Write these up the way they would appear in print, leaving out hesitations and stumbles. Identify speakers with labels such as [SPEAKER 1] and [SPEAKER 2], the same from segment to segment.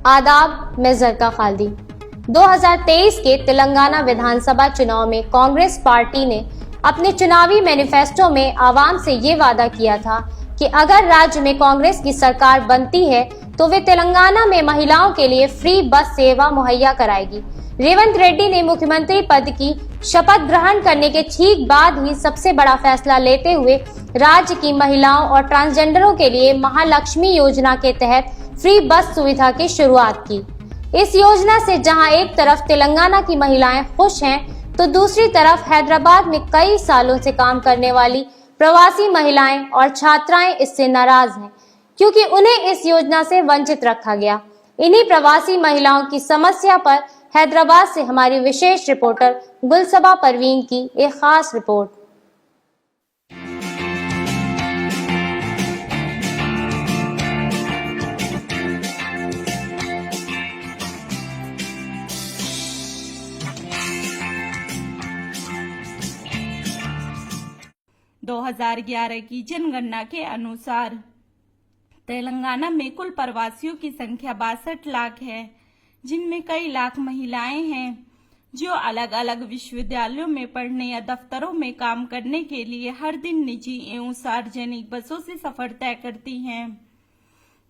[SPEAKER 1] आदाब, मैं जरका खाल्दी। 2023 के तेलंगाना विधानसभा चुनाव में कांग्रेस पार्टी ने अपने चुनावी मैनिफेस्टो में आवाम से ये वादा किया था कि अगर राज्य में कांग्रेस की सरकार बनती है तो वे तेलंगाना में महिलाओं के लिए फ्री बस सेवा मुहैया कराएगी। रेवंत रेड्डी ने मुख्यमंत्री पद की शपथ ग्रहण करने के ठीक बाद ही सबसे बड़ा फैसला लेते हुए राज्य की महिलाओं और ट्रांसजेंडरों के लिए महालक्ष्मी योजना के तहत फ्री बस सुविधा की शुरुआत की। इस योजना से जहां एक तरफ तेलंगाना की महिलाएं खुश हैं, तो दूसरी तरफ हैदराबाद में कई सालों से काम करने वाली प्रवासी महिलाएं और छात्राएं इससे नाराज हैं, क्योंकि उन्हें इस योजना से वंचित रखा गया। इन्हीं प्रवासी महिलाओं की समस्या पर हैदराबाद से हमारी विशेष रिपोर्टर गुलसबा परवीन की एक खास रिपोर्ट।
[SPEAKER 2] दो 2011 की जनगणना के अनुसार तेलंगाना में कुल प्रवासियों की संख्या 62 लाख है, जिनमें कई लाख महिलाएं हैं जो अलग अलग विश्वविद्यालयों में पढ़ने या दफ्तरों में काम करने के लिए हर दिन निजी एवं सार्वजनिक बसों से सफर तय करती हैं।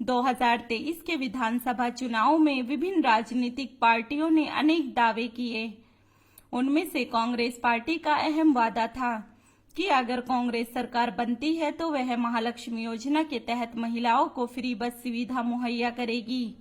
[SPEAKER 2] 2023 के विधानसभा चुनाव में विभिन्न राजनीतिक पार्टियों ने अनेक दावे किए। उनमें से कांग्रेस पार्टी का अहम वादा था कि अगर कांग्रेस सरकार बनती है तो वह महालक्ष्मी योजना के तहत महिलाओं को फ्री बस सुविधा मुहैया करेगी।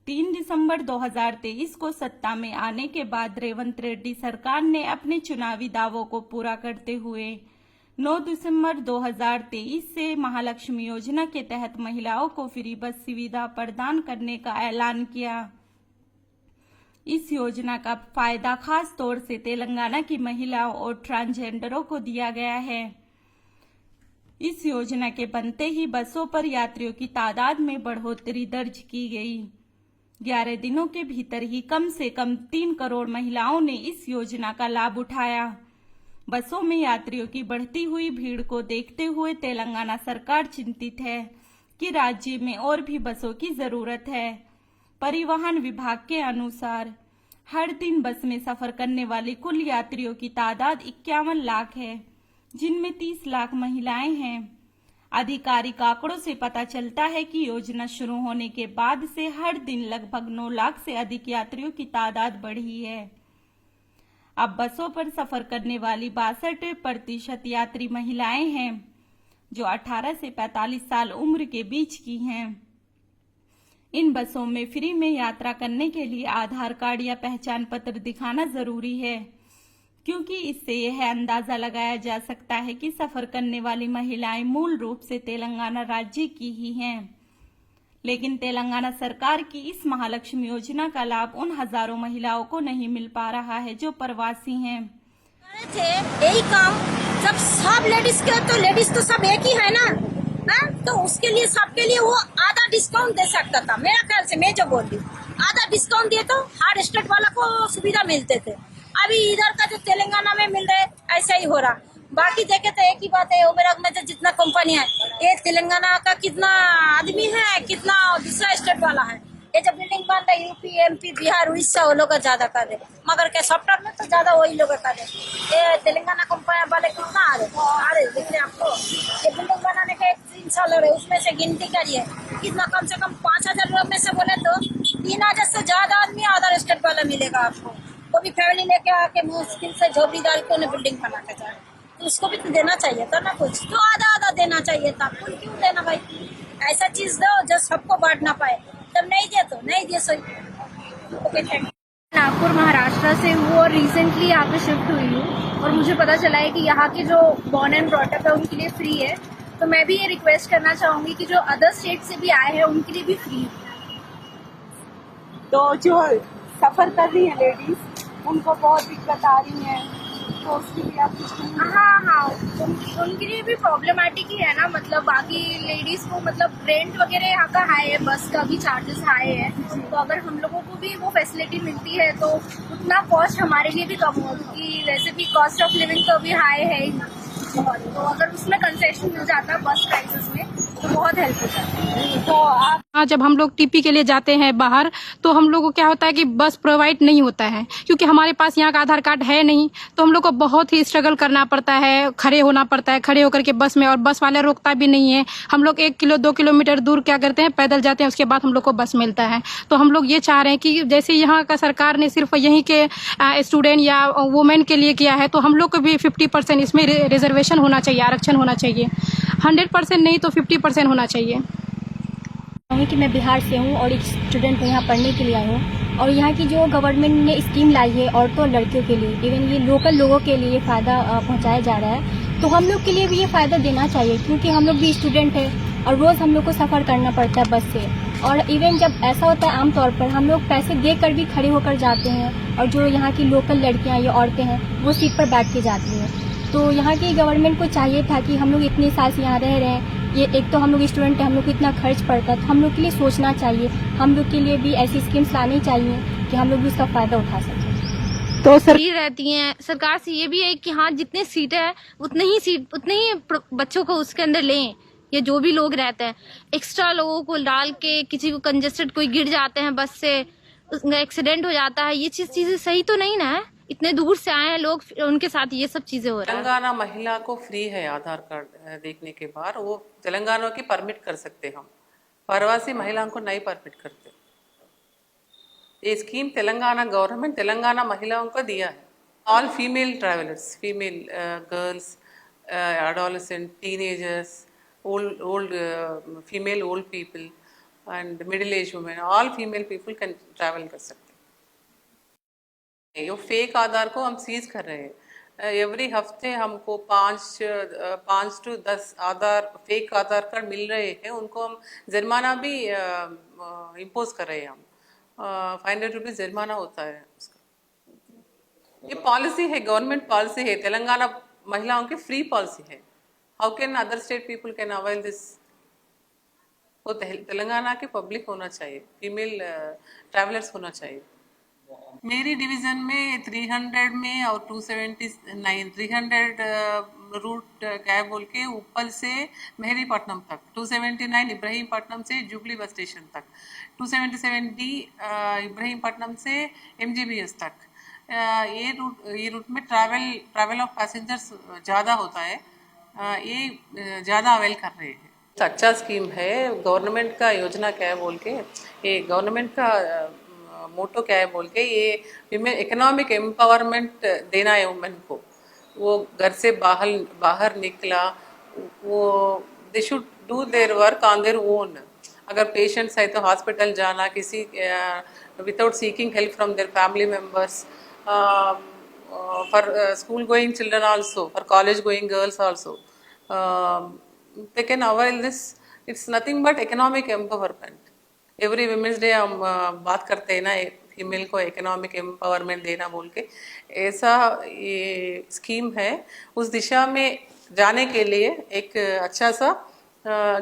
[SPEAKER 2] 3 दिसंबर 2023 को सत्ता में आने के बाद रेवंत रेड्डी सरकार ने अपने चुनावी दावों को पूरा करते हुए 9 दिसंबर 2023 से महालक्ष्मी योजना के तहत महिलाओं को फ्री बस सुविधा प्रदान करने का ऐलान किया। इस योजना का फायदा खास तौर से तेलंगाना की महिलाओं और ट्रांसजेंडरों को दिया गया है। इस योजना के बनते ही बसों पर यात्रियों की तादाद में बढ़ोतरी दर्ज की गई। 11 दिनों के भीतर ही कम से कम 3 करोड़ महिलाओं ने इस योजना का लाभ उठाया। बसों में यात्रियों की बढ़ती हुई भीड़ को देखते हुए तेलंगाना सरकार चिंतित है कि राज्य में और भी बसों की जरूरत है। परिवहन विभाग के अनुसार हर दिन बस में सफर करने वाली कुल यात्रियों की तादाद 51 लाख है, जिनमें 30 लाख महिलाएं हैं। आधिकारिक आंकड़ों से पता चलता है कि योजना शुरू होने के बाद से हर दिन लगभग 9 लाख से अधिक यात्रियों की तादाद बढ़ी है। अब बसों पर सफर करने वाली 62% यात्री महिलाएं हैं, जो 18 से 45 साल उम्र के बीच की हैं। इन बसों में फ्री में यात्रा करने के लिए आधार कार्ड या पहचान पत्र दिखाना जरूरी है, क्योंकि इससे यह अंदाजा लगाया जा सकता है कि सफर करने वाली महिलाएं मूल रूप से तेलंगाना राज्य की ही हैं। लेकिन तेलंगाना सरकार की इस महालक्ष्मी योजना का लाभ उन हजारों महिलाओं को नहीं मिल पा रहा है जो प्रवासी हैं।
[SPEAKER 3] यही काम जब सब लेडीज के, तो लेडीज तो सब एक ही है ना, तो उसके लिए सबके लिए वो आधा डिस्काउंट दे सकता था। मेरा ख्याल से, मैं जो बोल रही हूँ, आधा डिस्काउंट दिए तो हार्ड स्टेट वाला को सुविधा मिलते थे। अभी इधर का जो तेलंगाना में मिल रहा है ऐसा ही हो रहा। बाकी देखे तो एक ही बात है, ओबेरॉय में जितना कंपनी है, ये तेलंगाना का कितना आदमी है, कितना दूसरा स्टेट वाला है। ये जो बिल्डिंग बन रहा है यूपी, एमपी, बिहार, उड़ीसा, वो लोग ज्यादा कर रहे, मगर क्या सॉफ्टवेयर में तो ज्यादा वही लोग कर रहे। ये तेलंगाना कंपनी वाले कितना आ रहे देखिए आपको। ये बिल्डिंग बनाने के 3 साल हो रहे, उसमें से गिनती करिए कितना, कम से कम 5000 लोग में से बोले तो 3000 से ज्यादा आदमी अदर स्टेट वाला मिलेगा आपको। वो भी फैमिली लेके आके मुश्किल से झोपड़ी डाल के उन्हें बिल्डिंग बना के जाए, तो उसको भी तो देना चाहिए था ना, कुछ तो आधा आधा देना चाहिए था। कुल क्यों देना भाई? ऐसा चीज दो जो सबको बांट ना पाए, तब नहीं दिया तो नहीं दिया सही। Okay, thank you.
[SPEAKER 4] Nagpur Maharashtra से हूँ और रिसेंटली यहाँ पे शिफ्ट हुई हूँ, और मुझे पता चला है कि यहाँ के जो बॉर्न एंड ब्रॉटअप है उनके लिए फ्री है। तो मैं भी ये रिक्वेस्ट करना चाहूंगी कि जो अदर स्टेट से भी आए हैं उनके लिए भी फ्री है।
[SPEAKER 5] तो जो सफर कर रही है लेडीज, उनको बहुत दिक्कत आ रही है, तो उसके लिए आप कुछ कहेंगे?
[SPEAKER 4] हाँ, उनके लिए भी प्रॉब्लमेटिक ही है ना। मतलब बाकी लेडीज को मतलब रेंट वगैरह यहाँ का हाई है, बस का भी चार्जेस हाई है। तो अगर हम लोगों को भी वो फैसिलिटी मिलती है तो उतना कॉस्ट हमारे लिए भी कम हो, क्योंकि वैसे भी कॉस्ट ऑफ लिविंग तो अभी हाई है ही। तो अगर उसमें कंसेशन मिल जाता है बस प्राइसेस में तो बहुत हेल्प हो जाती है।
[SPEAKER 5] तो आप
[SPEAKER 6] जब हम लोग टीपी के लिए जाते हैं बाहर, तो हम लोग को क्या होता है कि बस प्रोवाइड नहीं होता है, क्योंकि हमारे पास यहाँ का आधार कार्ड है नहीं। तो हम लोग को बहुत ही स्ट्रगल करना पड़ता है, खड़े होना पड़ता है, खड़े होकर के बस में, और बस वाले रोकता भी नहीं है। हम लोग 1-2 किलोमीटर दूर क्या करते हैं, पैदल जाते हैं, उसके बाद हम लोग को बस मिलता है। तो हम लोग ये चाह रहे हैं कि जैसे यहाँ का सरकार ने सिर्फ यहीं के स्टूडेंट या वुमेन के लिए किया है, तो हम लोग को भी 50% इसमें रिजर्वेशन होना चाहिए, आरक्षण होना चाहिए। 100% नहीं तो 50% होना चाहिए।
[SPEAKER 7] कहूँ कि मैं बिहार से हूँ और एक स्टूडेंट हूँ, यहाँ पढ़ने के लिए आई हूँ। और यहाँ की जो गवर्नमेंट ने स्कीम लाई है औरतों और लड़कियों के लिए, इवन ये लोकल लोगों के लिए फ़ायदा पहुँचाया जा रहा है, तो हम लोग के लिए भी ये फ़ायदा देना चाहिए, क्योंकि हम लोग भी स्टूडेंट हैं और रोज़ हम लोग को सफ़र करना पड़ता है बस से। और इवन जब ऐसा होता है आमतौर पर हम लोग पैसे देकर भी खड़े होकर जाते हैं, और जो यहाँ की लोकल लड़कियाँ या औरतें हैं वो सीट पर बैठ के जाती हैं। तो यहाँ की गवर्नमेंट को चाहिए था कि हम लोग इतने साल से यहाँ रह रहे हैं, ये एक तो हम लोग स्टूडेंट हैं, हम लोग को इतना खर्च पड़ता है, तो हम लोग के लिए सोचना चाहिए, हम लोग के लिए भी ऐसी स्कीम्स लानी चाहिए कि हम लोग भी उसका फ़ायदा उठा सकें।
[SPEAKER 8] तो रहती हैं सरकार से ये भी है कि हाँ जितने सीटें हैं उतने ही बच्चों को उसके अंदर लें। ये जो भी लोग रहते हैं, एक्स्ट्रा लोगों को डाल के, किसी को कंजेस्टेड कोई गिर जाते हैं बस से, एक्सीडेंट हो जाता है, ये चीजें सही तो नहीं ना है। इतने दूर से आए हैं लोग, उनके साथ ये सब चीजें हो रही है।
[SPEAKER 9] तेलंगाना महिला को फ्री है आधार कार्ड देखने के बाद, वो तेलंगाना की परमिट कर सकते हम, प्रवासी महिलाओं को नहीं परमिट करते। ये स्कीम तेलंगाना गवर्नमेंट तेलंगाना महिलाओं को दिया है। All female travellers, female girls, adolescent, teenagers, old female old people and middle age women, all female people can travel कर सकते हैं। ये फेक आधार को हम सीज कर रहे हैं। एवरी हफ्ते हमको 5 to 10 फेक आधार कार्ड मिल रहे हैं, उनको हम जुर्माना भी इम्पोज कर रहे हैं। हम 500 रुपीज जुर्माना होता है उसका। ये पॉलिसी है, गवर्नमेंट पॉलिसी है, तेलंगाना महिलाओं की फ्री पॉलिसी है। How can other state people can avail this? वो तेलंगाना के पब्लिक होना चाहिए, फीमेल ट्रैवलर्स होना चाहिए। मेरी डिवीज़न में 300 में और 279 300 रूट क्या बोल के ऊपर से मेहदीपट्टनम तक, 279 इब्राहीमपट्टनम से जुबली बस स्टेशन तक, 277D इब्राहीमपट्टनम से MGBS तक। ये रूट में ट्रैवल ऑफ पैसेंजर्स ज़्यादा होता है, ये ज़्यादा अवेल कर रहे हैं। अच्छा स्कीम है, गवर्नमेंट का योजना क्या है बोल के, ये गवर्नमेंट का मोटो क्या है बोल के, ये इकोनॉमिक एम्पावरमेंट देना है वुमेन को। वो घर से बाहर निकला, वो they should do their work on their own. अगर पेशेंट्स है तो हॉस्पिटल जाना, किसी without seeking help from their family members, for school going children also, for college going girls also, they can avail this. It's nothing but economic empowerment. Every Women's Day हम बात करते हैं ना, female को economic empowerment देना बोल के, ऐसा ये स्कीम है। उस दिशा में जाने के लिए एक अच्छा सा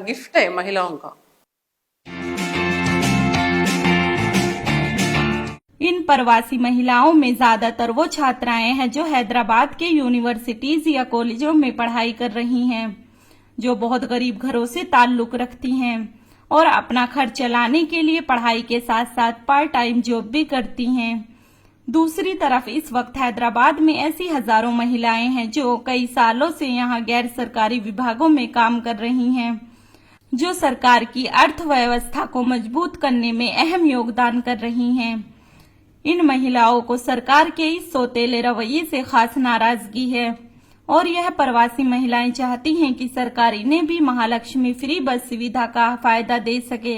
[SPEAKER 9] गिफ्ट है महिलाओं का।
[SPEAKER 2] इन प्रवासी महिलाओं में ज्यादातर वो छात्राएं हैं जो हैदराबाद के यूनिवर्सिटीज या कॉलेजों में पढ़ाई कर रही हैं, जो बहुत गरीब घरों से ताल्लुक रखती हैं और अपना खर्च चलाने के लिए पढ़ाई के साथ साथ पार्ट टाइम जॉब भी करती हैं। दूसरी तरफ इस वक्त हैदराबाद में ऐसी हजारों महिलाएं हैं जो कई सालों से यहाँ गैर सरकारी विभागों में काम कर रही हैं, जो सरकार की अर्थव्यवस्था को मजबूत करने में अहम योगदान कर रही हैं। इन महिलाओं को सरकार के इस सौतेले रवैये से खास नाराजगी है और यह प्रवासी महिलाएं चाहती हैं कि सरकार इन्हें भी महालक्ष्मी फ्री बस सुविधा का फायदा दे सके।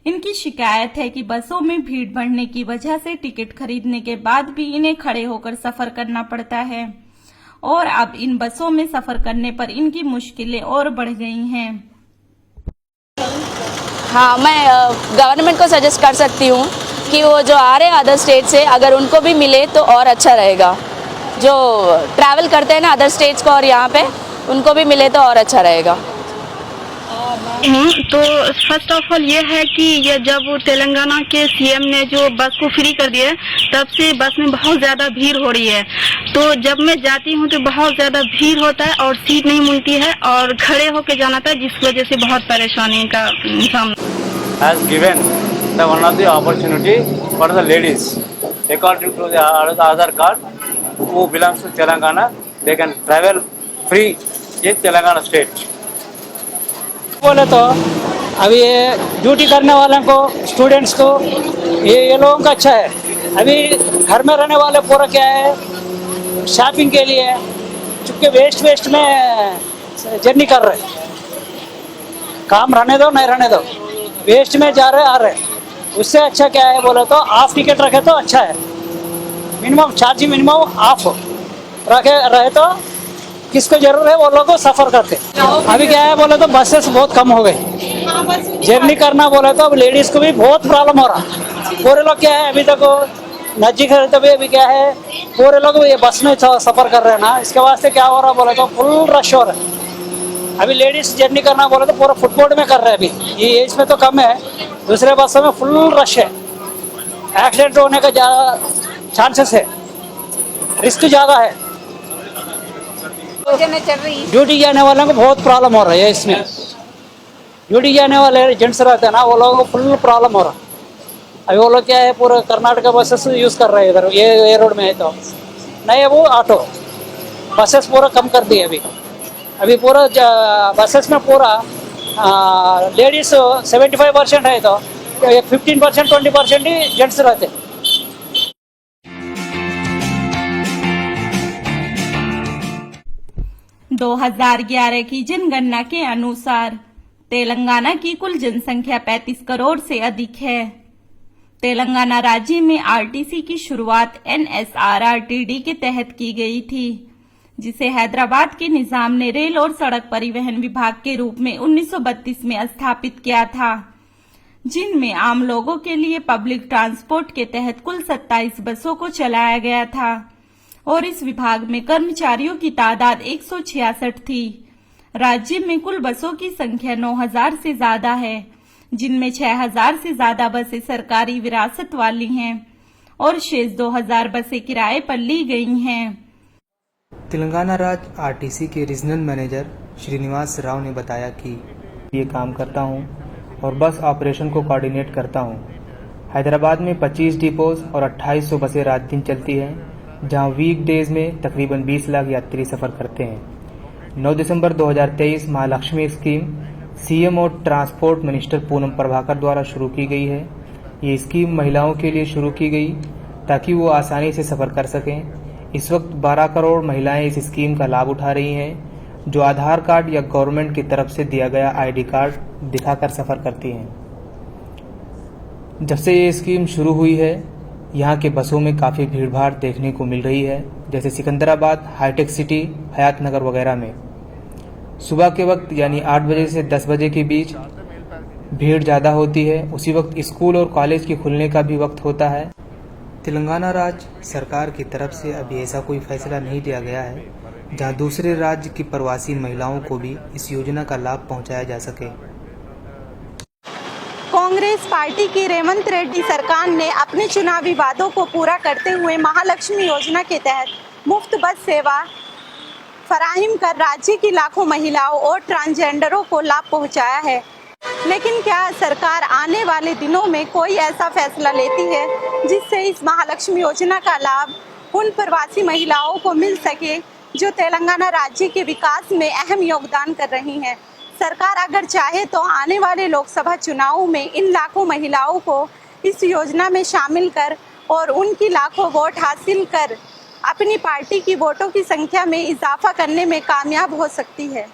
[SPEAKER 2] इनकी शिकायत है कि बसों में भीड़ बढ़ने की वजह से टिकट खरीदने के बाद भी इन्हें खड़े होकर सफर करना पड़ता है और अब इन बसों में सफर करने पर इनकी मुश्किलें और बढ़ गई हैं।
[SPEAKER 10] हाँ, मैं गवर्नमेंट को सजेस्ट कर सकती हूँ कि वो जो आ रहे हैं अदर स्टेट से, अगर उनको भी मिले तो और अच्छा रहेगा। जो ट्रैवल करते हैं ना अदर स्टेट्स को और यहाँ पे, उनको भी मिले तो और अच्छा रहेगा।
[SPEAKER 11] तो फर्स्ट ऑफ ऑल ये है कि ये जब तेलंगाना के सीएम ने जो बस को फ्री कर दिया तब से बस में बहुत ज़्यादा भीड़ हो रही है। तो जब मैं जाती हूँ तो बहुत ज़्यादा भीड़ होता है और सीट नहीं मिलती है और खड़े होके जाना था, जिस वजह से बहुत परेशानी का सामना।
[SPEAKER 12] has given the one of the opportunity for the ladies. According to the Aadhaar card, who belongs to Telangana, they can travel free in Telangana state.
[SPEAKER 13] बोले तो अभी ये ड्यूटी करने वालों को, स्टूडेंट्स को, ये लोगों का अच्छा है। अभी घर में रहने वाले पूरा क्या है, शॉपिंग के लिए चूँकि वेस्ट में जर्नी कर रहे, काम रहने दो नहीं रहने दो, वेस्ट में जा रहे आ रहे। उससे अच्छा क्या है बोले तो ऑफ टिकट रखे तो अच्छा है। मिनिमम चार्जिंग मिनिमम ऑफ रहे तो किसको जरूरत है वो लोग सफर करते। अभी क्या है बोले तो बसेस बहुत कम हो गए, जर्नी करना बोले तो अब लेडीज को भी बहुत प्रॉब्लम हो रहा। पूरे लोग क्या है अभी तक नजदीक है तभी अभी क्या है पूरे लोग ये बस में सफर कर रहे हैं ना, इसके वास्ते क्या हो रहा बोले तो फुल रश हो रहा है। अभी लेडीज जर्नी करना बोले तो पूरा फुटबोर्ड में कर रहे हैं। अभी ये एज में तो कम है, दूसरे बसों में फुल रश है, एक्सीडेंट होने का ज़्यादा चांसेस है, रिस्क ज़्यादा है। ड्यूटी जाने वालों को बहुत प्रॉब्लम हो रहा है। इसमें ड्यूटी जाने वाले जेंट्स रहते हैं ना, वो लोगों को फुल प्रॉब्लम हो रहा है। अभी वो लोग क्या है पूरा कर्नाटका बसेस यूज़ कर रहे हैं इधर, ये रोड में है तो नहीं है वो ऑटो बसेस पूरा कम कर दिए। अभी पूरा बसेस में पूरा लेडीज 75% है तो 15% 20% ही जेंट्स रहते।
[SPEAKER 2] 2011 की जनगणना के अनुसार तेलंगाना की कुल जनसंख्या 35 करोड़ से अधिक है। तेलंगाना राज्य में आरटीसी की शुरुआत NSRRTD के तहत की गई थी, जिसे हैदराबाद के निजाम ने रेल और सड़क परिवहन विभाग के रूप में 1932 में स्थापित किया था, जिनमें आम लोगों के लिए पब्लिक ट्रांसपोर्ट के तहत कुल 27 बसों को चलाया गया था और इस विभाग में कर्मचारियों की तादाद 166 थी। राज्य में कुल बसों की संख्या 9000 से ज्यादा है, जिनमें 6000 से ज्यादा बसें सरकारी विरासत वाली हैं और शेष 2000 बसें किराए पर ली गई हैं।
[SPEAKER 14] तेलंगाना राज्य आरटीसी के रीजनल मैनेजर श्रीनिवास राव ने बताया कि ये काम करता हूं और बस ऑपरेशन को कोऑर्डिनेट करता हूं। हैदराबाद में 25 डिपोज और 2800 बसें रात दिन चलती हैं, जहां वीकडेज में तकरीबन 20 लाख यात्री सफर करते हैं। 9 दिसंबर 2023 महालक्ष्मी स्कीम सीएम और ट्रांसपोर्ट मिनिस्टर पूनम प्रभाकर द्वारा शुरू की गई है। ये स्कीम महिलाओं के लिए शुरू की गई ताकि वो आसानी से सफर कर सकें। इस वक्त 12 करोड़ महिलाएं इस स्कीम का लाभ उठा रही हैं, जो आधार कार्ड या गवर्नमेंट की तरफ से दिया गया आईडी कार्ड दिखाकर सफर करती हैं। जब से ये स्कीम शुरू हुई है, यहाँ के बसों में काफ़ी भीड़भाड़ देखने को मिल रही है, जैसे सिकंदराबाद, हाईटेक सिटी, हयात नगर वगैरह में। सुबह के वक्त यानी 8 बजे से 10 बजे के बीच भीड़ ज़्यादा होती है। उसी वक्त स्कूल और कॉलेज के खुलने का भी वक्त होता है। तेलंगाना राज्य सरकार की तरफ से अभी ऐसा कोई फैसला नहीं लिया गया है जहां दूसरे राज्य की प्रवासी महिलाओं को भी इस योजना का लाभ पहुंचाया जा सके।
[SPEAKER 5] कांग्रेस पार्टी की रेवंत रेड्डी सरकार ने अपने चुनावी वादों को पूरा करते हुए महालक्ष्मी योजना के तहत मुफ्त बस सेवा फराहम कर राज्य की लाखों महिलाओं और ट्रांसजेंडरों को लाभ पहुंचाया है। लेकिन क्या सरकार आने वाले दिनों में कोई ऐसा फैसला लेती है जिससे इस महालक्ष्मी योजना का लाभ उन प्रवासी महिलाओं को मिल सके जो तेलंगाना राज्य के विकास में अहम योगदान कर रही हैं? सरकार अगर चाहे तो आने वाले लोकसभा चुनावों में इन लाखों महिलाओं को इस योजना में शामिल कर और उनकी लाखों वोट हासिल कर अपनी पार्टी की वोटों की संख्या में इजाफा करने में कामयाब हो सकती है।